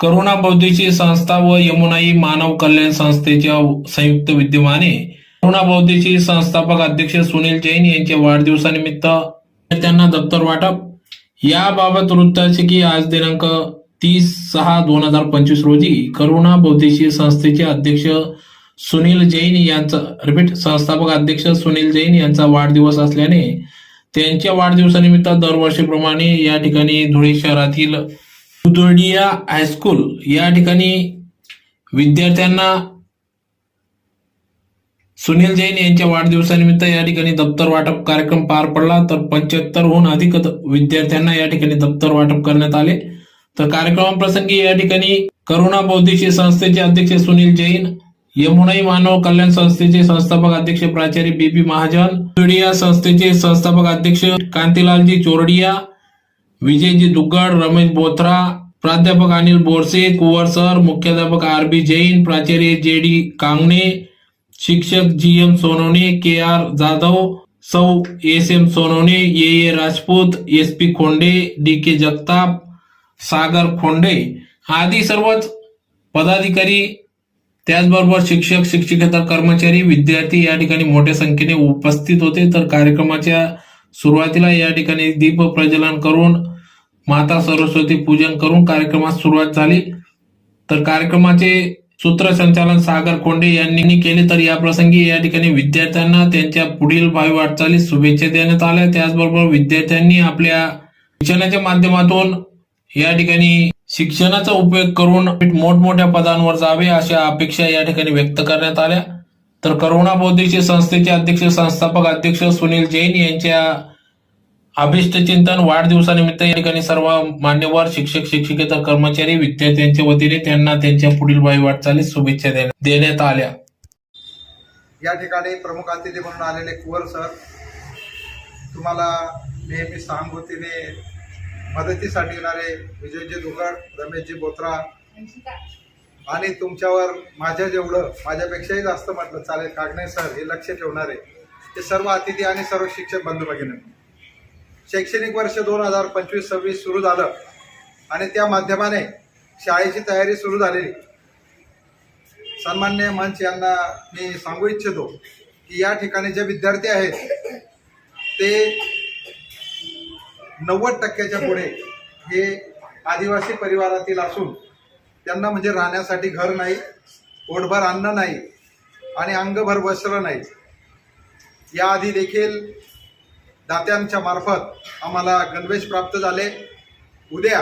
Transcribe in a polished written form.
करुणा बौद्धिक संस्था व यमुनाई मानव कल्याण संस्थेच्या संयुक्त विद्यमाने करुणा बौद्धिक संस्थापक अध्यक्ष सुनील जैन यांच्या वाढदिवसानिमित्त त्यांना दप्तर वाटप याबाबत वृत्त असे की आज दिनांक 30/6/2025 रोजी करुणा बौद्धिक संस्थेचे अध्यक्ष सुनील जैन यांचा संस्थापक अध्यक्ष सुनील जैन यांचा वाढदिवस असल्याने त्यांच्या वाढदिवसानिमित्त दरवर्षीप्रमाणे या ठिकाणी धुळे शहरातील दुधोडिया हायस्कूल या ठिकाणी विद्यार्थ्यांना सुनील जैन यांच्या वाढदिवसानिमित्त या ठिकाणी दप्तर वाटप कार्यक्रम पार पडला। तर 75हून अधिक विद्यार्थ्यांना या ठिकाणी दप्तर वाटप करण्यात आले। तर कार्यक्रमाप्रसंगी या ठिकाणी करुणा बौद्धिक संस्थेचे अध्यक्ष सुनील जैन, यमुनाई मानव कल्याण संस्थेचे संस्थापक अध्यक्ष प्राचार्य बीपी महाजन, दुधोडिया संस्थेचे संस्थापक अध्यक्ष कांतीलालजी चोरडिया, विजयजी दुग्गड, रमेश बोथरा, प्राध्यापक अनिल बोरसे, कुंवर सर, मुख्याध्यापक आर.बी. जैन, प्राचार्य जे.डी. कांगणे, शिक्षक जी.एम. सोनवणे, के.आर. जाधव, सौ एस.एम. सोनवणे, ए राजपूत, एस.पी. खोंडे, डी.के. जगताप, सागर खोंडे आदी सर्वच पदाधिकारी, त्याचबरोबर शिक्षक, शिक्षकेतर कर्मचारी, विद्यार्थी या ठिकाणी मोठ्या संख्येने उपस्थित होते। तर कार्यक्रमाच्या सुरुवातीला या ठिकाणी दीप प्रज्वलन करून माता सरस्वती पूजन करून कार्यक्रमास सुरुवात झाली। तर कार्यक्रमाचे सूत्रसंचालन सागर खोंडे यांनी केले। तर या प्रसंगी या ठिकाणी विद्यार्थ्यांना त्यांच्या पुढील भावी वाटचालीस शुभेच्छा देण्यात आल्या। त्याचबरोबर विद्यार्थ्यांनी आपल्या शिक्षणाच्या माध्यमातून या ठिकाणी शिक्षणाचा उपयोग करून मोठमोठ्या पदांवर जावे अशा अपेक्षा या ठिकाणी व्यक्त करण्यात आल्या। तर करुणा बौद्धिक संस्थेचे अध्यक्ष संस्थापक अध्यक्ष सुनील जैन यांच्या अभिष्ट चिंतन वाढदिवसानिमित्त या ठिकाणी सर्व मान्यवर शिक्षक, शिक्षकेतर कर्मचारी, विद्यार्थ्यांच्या वतीने त्यांना त्यांच्या पुढील भावी वाटचालीस शुभेच्छा देण्यात आल्या। या ठिकाणी प्रमुख अतिथी म्हणून आलेले कुंवर सर, तुम्हाला नेहमी सहानुभूतीने मदतीसाठी येणारे विजयजी दुग्गड, रमेशजी बोथरा आणि तुमच्यावर माझ्या जेवढं माझ्यापेक्षाही जास्त म्हटलं चालेल कागणे सर हे लक्ष ठेवणारे ते सर्व अतिथी आणि सर्व शिक्षक बंधू भगिनी, शैक्षणिक वर्ष 2025-26 सुरू झालं आणि त्या माध्यमाने शाळेची तयारी सुरू झालेली। सन्माननीय मंच यांना मी सांगू इच्छितो की या ठिकाणी जे विद्यार्थी आहेत ते 90%च्या पुढे हे आदिवासी परिवारातील असून त्यांना म्हणजे राहण्यासाठी घर नाही, पोटभर अन्न नाही आणि अंगभर वस्त्र नाही। याआधी देखील दात्यांच्या मार्फत आम्हाला गणवेश प्राप्त झाले। उद्या